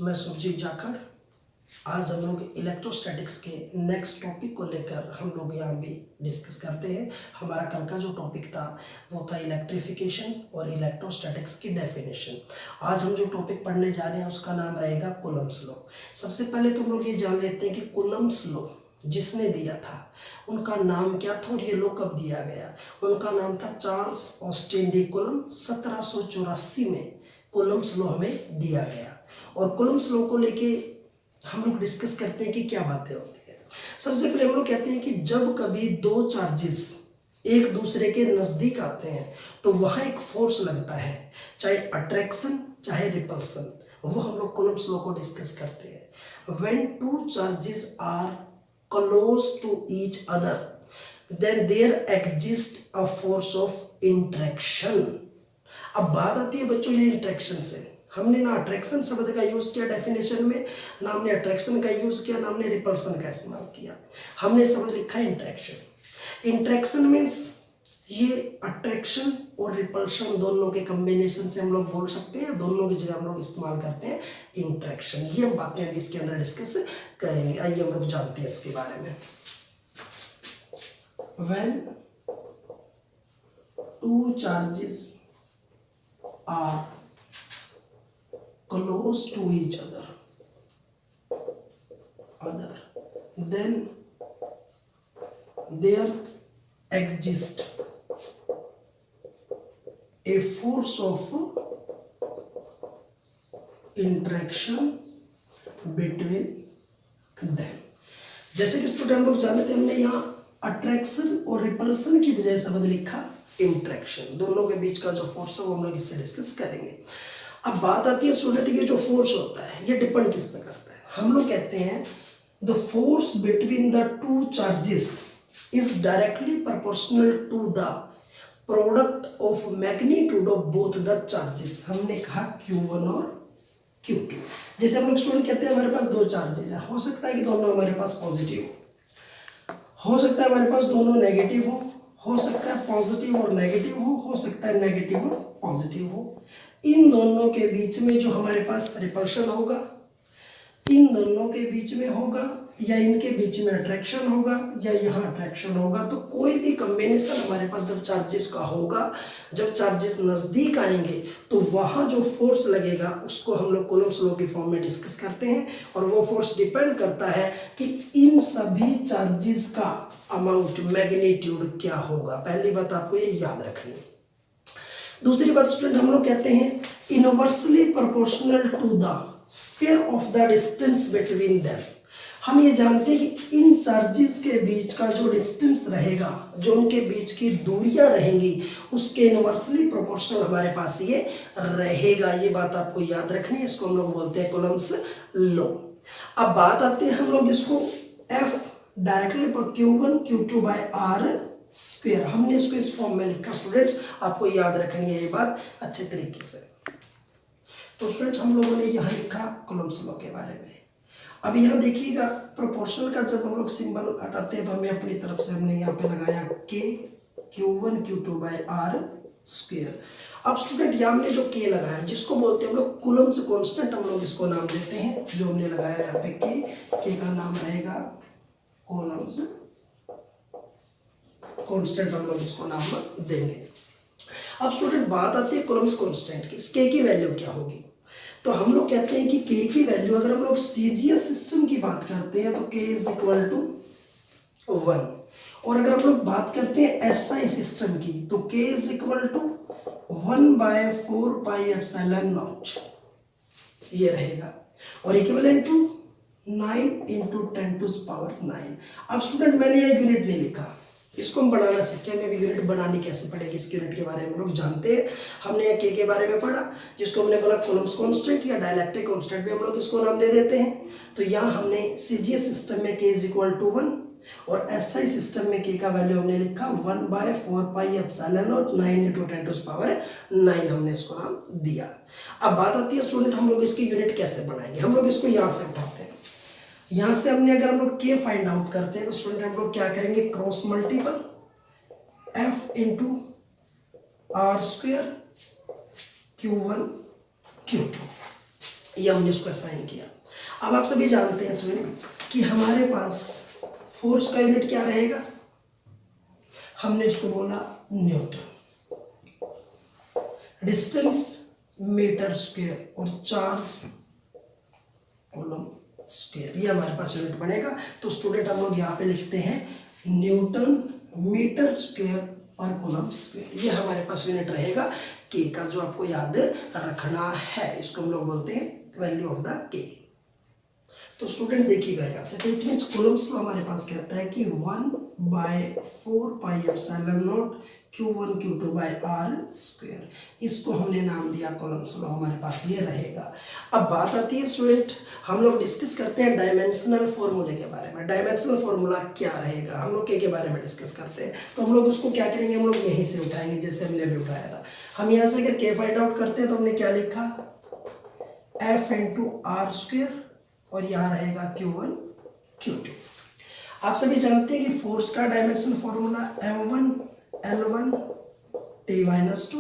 मैं सुरजीत जाखड़। आज हम लोग इलेक्ट्रोस्टैटिक्स के नेक्स्ट टॉपिक को लेकर हम लोग यहाँ भी डिस्कस करते हैं। हमारा कल का जो टॉपिक था वो था इलेक्ट्रिफिकेशन और इलेक्ट्रोस्टैटिक्स की डेफिनेशन। आज हम जो टॉपिक पढ़ने जा रहे हैं उसका नाम रहेगा कूलम्ब्स लॉ। सबसे पहले तो हम लोग ये जान लेते हैं कि कूलम्ब्स लॉ जिसने दिया था उनका नाम क्या था और ये लॉ कब दिया गया। उनका नाम था चार्ल्स ऑस्टिन डी कूलम्ब। 1784 में कूलम्ब्स लॉ हमें दिया गया। और कूलम्ब्स लॉ को लेके हम लोग डिस्कस करते हैं कि क्या बातें होती हैं। सबसे पहले हम लोग कहते हैं कि जब कभी दो चार्जेस एक दूसरे के नज़दीक आते हैं तो वहाँ एक फोर्स लगता है, चाहे अट्रैक्शन चाहे रिपल्सन। वो हम लोग कूलम्ब्स लॉ को डिस्कस करते हैं। When two charges are close to each other then there exist a force of interaction. अब बात आती है बच्चों ये इंट्रैक्शन से। हमने ना अट्रैक्शन शब्द का यूज़ किया डेफिनेशन में, ना हमने अट्रैक्शन का यूज़ किया, ना हमने रिपल्सन का इस्तेमाल किया। हमने शब्द लिखा है इंट्रैक्शन। इंट्रैक्शन मीन्स ये अट्रैक्शन और रिपल्शन दोनों के कम्बिनेशन से हम लोग बोल सकते हैं, दोनों की जगह हम लोग इस्तेमाल करते हैं इंट्रैक्शन। ये हम बातें अभी इसके अंदर डिस्कस करेंगे। आइए हम लोग जानते हैं इसके बारे में। When two charges are close to each other then there exists a force of interaction between them। जैसे कि स्टूडेंट लोग जानते हैं, हमने यहाँ अट्रैक्शन और रिपल्सन की बजाय शब्द लिखा इंट्रैक्शन। दोनों के बीच का जो फोर्स है वो हम लोग इससे डिस्कस करेंगे। अब बात आती है स्टूडेंट, ये जो फोर्स होता है ये डिपेंड किस पे करता है। हम लोग कहते हैं the force between the two charges is directly proportional to the product of magnitude of both the charges. हमने कहा Q1 और Q2। जैसे हम लोग स्टूडेंट कहते हैं हमारे पास दो चार्जेस है, हो सकता है कि दोनों हमारे पास पॉजिटिव हो सकता है हमारे पास दोनों नेगेटिव हो सकता है पॉजिटिव और नेगेटिव हो सकता है नेगेटिव और पॉजिटिव हो। इन दोनों के बीच में जो हमारे पास रिपल्शन होगा, इन दोनों के बीच में होगा, या इनके बीच में अट्रैक्शन होगा, या यहाँ अट्रैक्शन होगा। तो कोई भी कॉम्बिनेशन हमारे पास जब चार्जेस का होगा, जब चार्जेस नज़दीक आएंगे तो वहाँ जो फोर्स लगेगा उसको हम लोग कूलम्ब्स लॉ की फॉर्म में डिस्कस करते हैं। और वो फोर्स डिपेंड करता है कि इन सभी चार्जेस का अमाउंट मैग्नीट्यूड क्या होगा। पहली बात आपको ये याद रखनी है। दूसरी बात स्टूडेंट हम लोग कहते हैं inversely proportional to the square of the distance between them. हम ये जानते हैं कि इन चार्जेस के बीच का जो डिस्टेंस रहेगा, जो उनके बीच की दूरियां रहेंगी, उसके इनवर्सली प्रोपोर्शनल हमारे पास ये रहेगा। ये बात आपको याद रखनी है। इसको हम लोग बोलते हैं कूलम्ब्स लॉ। अब बात आती है हम लोग इसको F डायरेक्टली पर Q1 Q2 by R square. हमने इसको इस फॉर्म में लिखा। स्टूडेंट्स आपको याद रखनी है ये बात अच्छे तरीके से। तो स्टूडेंट्स हम लोगों ने यहाँ लिखा कूलम्ब्स लॉ के बारे में। अब यहाँ देखिएगा प्रोपोर्शनल का जब हम लोग सिंबल हटाते हैं तो हमें अपनी तरफ से हमने यहाँ पे लगाया K Q1 Q2 by R square. अब स्टूडेंट यहाँ हमने जो K लगाया जिसको बोलते हैं हम लोग कूलम्ब्स कांस्टेंट, हम लोग इसको नाम देते हैं। जो हमने लगाया यहाँ पे K का नाम रहेगा कूलम्ब्स कांस्टेंट, हम लोग इसको नाम देंगे। अब स्टूडेंट बात आती है कूलम्ब्स कांस्टेंट की। K की वैल्यू क्या होगी? तो हम लोग कहते हैं कि K की वैल्यू, अगर हम लोग सीजीएस सिस्टम की बात करते हैं तो K इज इक्वल टू 1। और अगर हम लोग बात करते हैं SI सिस्टम की तो K is equal to 1/4 pi epsilon naught ये रहेगा। और इक्विवेलेंट टू 9 × 10⁻⁹। अब स्टूडेंट मैंने ये यूनिट नहीं लिखा, इसको हम बनाना सीखे। हमें भी यूनिट बनानी कैसे पड़ेगी इसके यूनिट के बारे में हम लोग जानते हैं। हमने K के बारे में पढ़ा जिसको हमने बोला कूलम्ब्स कांस्टेंट या डाइलेक्ट्रिक कांस्टेंट भी हम लोग इसको नाम दे देते हैं। तो यहाँ हमने सीजीएस सिस्टम में K इज इक्वल टू 1 और SI सिस्टम में K का वैल्यू हमने लिखा 1/4 पाई एप्सिलॉन नॉट 9 × 10⁻⁹ हमने इसको नाम दिया। अब बात आती है स्टूडेंट हम लोग इसकी यूनिट कैसे बनाएंगे। हम लोग इसको यहाँ से उठाते हैं। यहाँ से हमने अगर हम लोग K फाइंड आउट करते हैं तो स्टूडेंट हम लोग क्या करेंगे, cross multiple F × R² Q1 Q2। ये हमने उसको असाइन किया। अब आप सभी जानते हैं स्टूडेंट कि हमारे पास फोर्स का यूनिट क्या रहेगा, हमने उसको बोला न्यूटन, डिस्टेंस मीटर स्क्वायर और चार्ज कूलम स्क्वायर, ये हमारे पास यूनिट बनेगा। तो स्टूडेंट हम लोग यहाँ पे लिखते हैं न्यूटन मीटर स्क्वायर पर कूलम स्क्वायर, ये हमारे पास यूनिट रहेगा के का, जो आपको याद रखना है। इसको हम लोग बोलते हैं वैल्यू ऑफ द के। तो स्टूडेंट देखिएगा यहाँ से, तो इट मीन्स कूलम्स लॉ हमारे पास कहता है कि 1/4πε0 Q1 Q2 by R square, इसको हमने नाम दिया कूलम्स लॉ, हमारे पास ये रहेगा। अब बात आती है स्टूडेंट, हम लोग डिस्कस करते हैं डायमेंशनल फॉर्मूले के बारे में। डायमेंशनल फॉर्मूला क्या रहेगा, हम लोग के बारे में डिस्कस करते हैं। तो हम लोग उसको क्या करेंगे, हम लोग यहीं से उठाएंगे जैसे हमने अभी उठाया था। हम यहाँ से अगर के फाइंड आउट करते हैं तो हमने क्या लिखा, F इंटू आर स्क्वायर, और यहाँ रहेगा Q1 Q2। आप सभी जानते हैं कि फोर्स का dimensional formula M1 L1 T-2,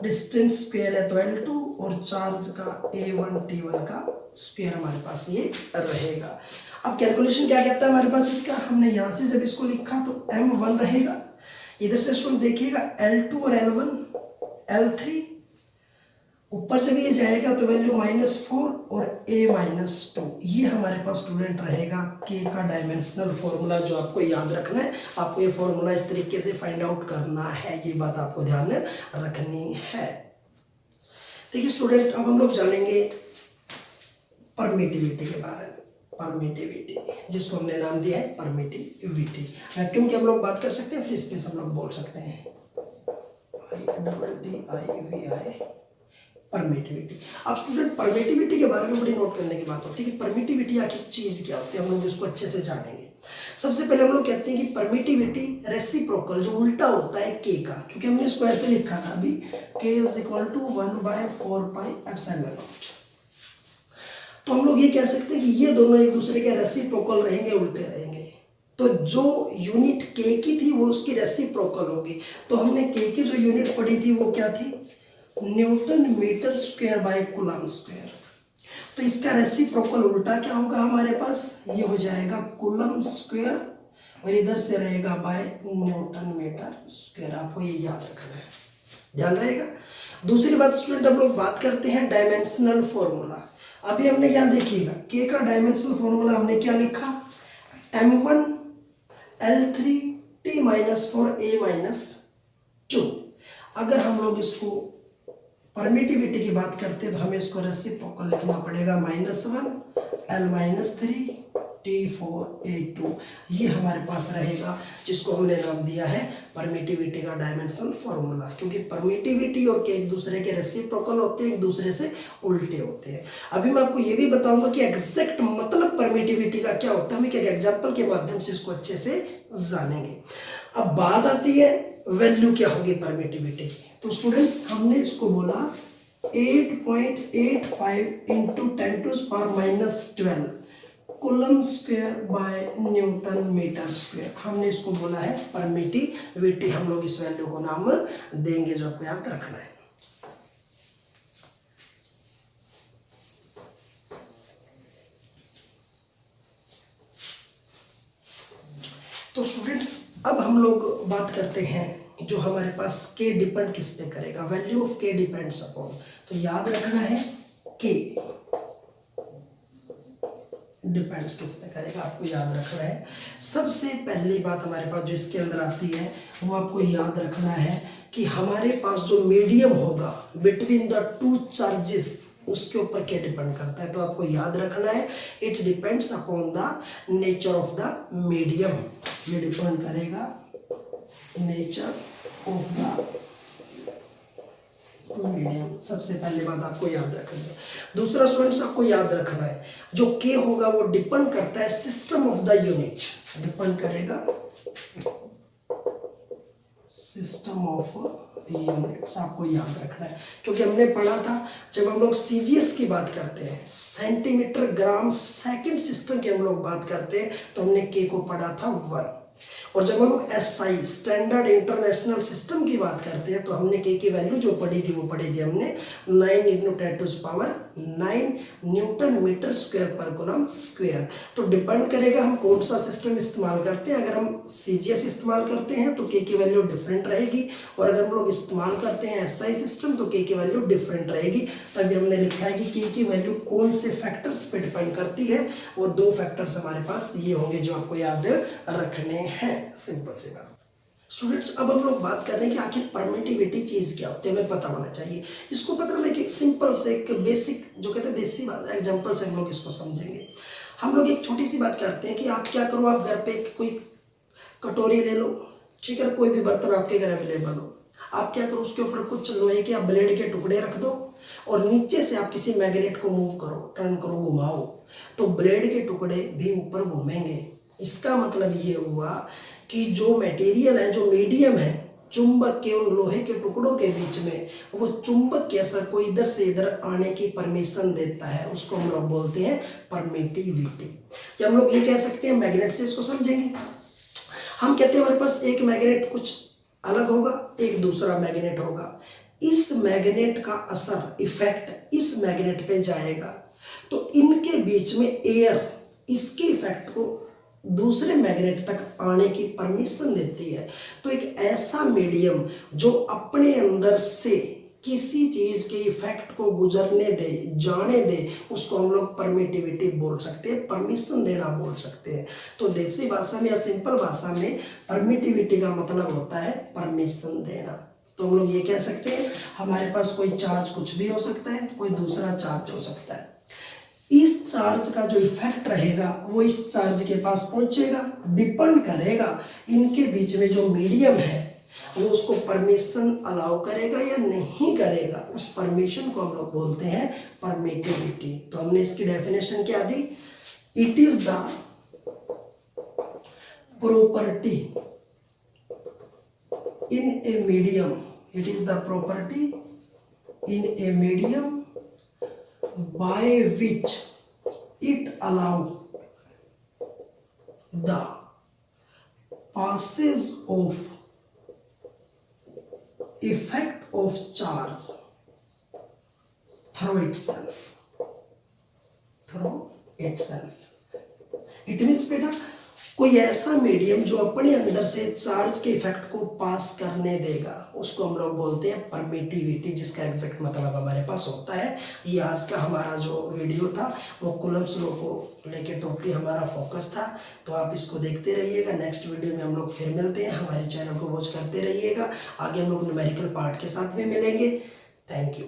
distance square है तो L2, और चार्ज का A1 T1 का स्क्वायर हमारे पास ये रहेगा। अब कैलकुलेशन क्या कहता है हमारे पास इसका, हमने यहाँ से जब इसको लिखा तो M1 रहेगा, इधर से स्टूडेंट देखिएगा L2 और L1 L3, ऊपर जब ये जाएगा तो वैल्यू -4 और A-2, ये हमारे पास स्टूडेंट रहेगा के का डायमेंशनल फॉर्मूला, जो आपको याद रखना है। आपको ये फॉर्मूला इस तरीके से फाइंड आउट करना है, ये बात आपको ध्यान में रखनी है। देखिए स्टूडेंट, अब हम लोग जानेंगे परमिटिविटी के बारे में। परमिटिविटी, जिसको हमने नाम दिया है परमिटिविटी। वैक्यूम की हम लोग बात कर सकते हैं, फ्री स्पेस हम लोग बोल सकते हैं, IIVI परमिटिविटी। अब स्टूडेंट परमिटिविटी के बारे में बड़ी नोट करने की बात होती है कि परमिटिविटी आखिर चीज क्या होती है, हम लोग इसको अच्छे से जानेंगे। सबसे पहले हम लोग कहते हैं कि परमिटिविटी रेसिप्रोकल, जो उल्टा होता है के का, क्योंकि हमने इसको ऐसे लिखा था अभी, k = 1/4πε0। तो हम लोग ये कह सकते हैं कि ये दोनों एक दूसरे के रेसिप्रोकल रहेंगे, उल्टे रहेंगे। तो जो यूनिट के की थी वो उसकी रेसिप्रोकल होगी। तो हमने के की जो यूनिट पढ़ी थी वो क्या थी, newton metre square by coulomb square. तो इसका रेसिप्रोकल उल्टा क्या होगा हमारे पास, ये हो जाएगा कूलम स्क्वायर, और इधर से रहेगा बाय न्यूटन मीटर स्क्वायर। आपको ये याद रखना है, ध्यान रहेगा। दूसरी बात स्टूडेंट, हम लोग बात करते हैं डायमेंशनल फॉर्मूला। अभी हमने यहाँ देखिएगा के का डायमेंशनल फॉर्मूला हमने क्या लिखा, M1 L3 T-4 A-2। अगर हम लोग इसको परमिटिविटी की बात करते हैं तो हमें इसको रेसिप्रोकल लिखना पड़ेगा, -1 L-3 T4 A2, ये हमारे पास रहेगा, जिसको हमने नाम दिया है परमिटिविटी का डायमेंशनल फॉर्मूला। क्योंकि परमिटिविटी और के एक दूसरे के रेसिप्रोकल होते हैं, एक दूसरे से उल्टे होते हैं। अभी मैं आपको ये भी बताऊंगा कि एग्जैक्ट मतलब परमिटिविटी का क्या होता है, हम एक एग्जाम्पल के माध्यम से इसको अच्छे से जानेंगे। अब बात आती है वैल्यू क्या होगी परमिटिविटी की। तो स्टूडेंट्स, हमने इसको बोला 8.85 × 10⁻⁻12 coulomb square by newton metre square, हमने इसको बोला है परमिटिविटी। हम लोग इस वैल्यू को नाम देंगे, जो आपको याद रखना है। तो स्टूडेंट्स, अब हम लोग बात करते हैं जो हमारे पास के डिपेंड किस पे करेगा, वैल्यू ऑफ के डिपेंड्स अपॉन। तो याद रखना है के डिपेंड्स किस पे करेगा, आपको याद रखना है। सबसे पहली बात हमारे पास जो इसके अंदर आती है वो आपको याद रखना है कि हमारे पास जो मीडियम होगा बिटवीन द टू चार्जेस, उसके ऊपर क्या डिपेंड करता है। तो आपको याद रखना है it depends upon the nature of the medium, ये डिपेंड करेगा नेचर ऑफ द मीडियम। सबसे पहले बात आपको याद रखनी है। दूसरा स्टूडेंट्स, आपको याद रखना है जो के होगा वो डिपेंड करता है system of the unit, depend करेगा सिस्टम ऑफ यूनिट्स, आपको याद रखना है। क्योंकि हमने पढ़ा था जब हम लोग सीजीएस की बात करते हैं, सेंटीमीटर ग्राम सेकंड सिस्टम की हम लोग बात करते हैं, तो हमने के को पढ़ा था 1। और जब हम लोग SI स्टैंडर्ड इंटरनेशनल सिस्टम की बात करते हैं तो हमने के की वैल्यू जो पढ़ी थी वो पढ़ी थी हमने 9 × 10⁹ न्यूटन मीटर स्क्वायर पर कूलम स्क्वायर। तो डिपेंड करेगा हम कौन सा सिस्टम इस्तेमाल करते हैं। अगर हम CGS इस्तेमाल करते हैं तो के की वैल्यू डिफरेंट रहेगी, और अगर हम लोग इस्तेमाल करते हैं SI सिस्टम तो के की वैल्यू डिफरेंट रहेगी। तभी हमने लिखा है कि के की वैल्यू कौन से फैक्टर्स पे डिपेंड करती है। वो 2 फैक्टर्स हमारे पास ये होंगे जो आपको याद रखने हैं। सिंपल सी बात। स्टूडेंट्स, अब हम लोग बात कर रहे हैं कि आखिर परमिटिविटी चीज क्या होती है, हमें पता होना चाहिए। इसको पता हमें एक सिंपल से एक बेसिक जो कहते हैं देसी बात एग्जांपल से हम लोग इसको समझेंगे। हम लोग एक छोटी सी बात करते हैं कि आप क्या करो, आप घर पे कोई कटोरी ले लो, ठीक है, कोई भी बर्तन आपके घर अवेलेबल हो, आप क्या करो उसके ऊपर कुछ लोहे के या ब्लेड के टुकड़े रख दो और नीचे से आप किसी मैग्नेट को मूव करो, टर्न करो, घुमाओ, तो ब्लेड के टुकड़े भी ऊपर घूमेंगे। इसका मतलब ये हुआ कि जो मटेरियल है, जो मीडियम है, चुंबक के उन लोहे के टुकड़ों के बीच में, वो चुंबक के असर को इधर से इधर आने की परमिशन देता है। उसको हम लोग बोलते हैं परमिटिविटी। या हम लोग ये कह सकते हैं, मैग्नेट से इसको समझेंगे। हम कहते हैं हमारे पास एक मैग्नेट कुछ अलग होगा, एक दूसरा मैग्नेट होगा। इस मैग्नेट का असर, इफेक्ट इस मैग्नेट पे जाएगा, तो इनके बीच में एयर इसके इफेक्ट को दूसरे मैग्नेट तक आने की परमिशन देती है। तो एक ऐसा मीडियम जो अपने अंदर से किसी चीज के इफेक्ट को गुजरने दे, जाने दे, उसको हम लोग परमिटिविटी बोल सकते हैं, परमिशन देना बोल सकते हैं। तो देसी भाषा में या सिंपल भाषा में परमिटिविटी का मतलब होता है परमिशन देना। तो हम लोग ये कह सकते हैं हमारे पास कोई चार्ज कुछ भी हो सकता है, कोई दूसरा चार्ज हो सकता है। इस चार्ज का जो इफेक्ट रहेगा वो इस चार्ज के पास पहुंचेगा, डिपेंड करेगा इनके बीच में जो मीडियम है वो उसको परमिशन अलाउ करेगा या नहीं करेगा। उस परमिशन को हम लोग बोलते हैं परमिटिविटी। तो हमने इसकी डेफिनेशन क्या दी, it is the property in a medium, it is the property in a medium by which it allow the passage of effect of charge through itself, it means बेटा कोई ऐसा मीडियम जो अपने अंदर से चार्ज के इफेक्ट को पास करने देगा, उसको हम लोग बोलते हैं परमिटिविटी, जिसका एग्जैक्ट मतलब हमारे पास होता है। ये आज का हमारा जो वीडियो था वो कूलम्ब्स लॉ को लेके टोटली हमारा फोकस था। तो आप इसको देखते रहिएगा। नेक्स्ट वीडियो में हम लोग फिर मिलते हैं। हमारे चैनल को वॉच करते रहिएगा। आगे हम लोग न्यूमेरिकल पार्ट के साथ में मिलेंगे। Thank you.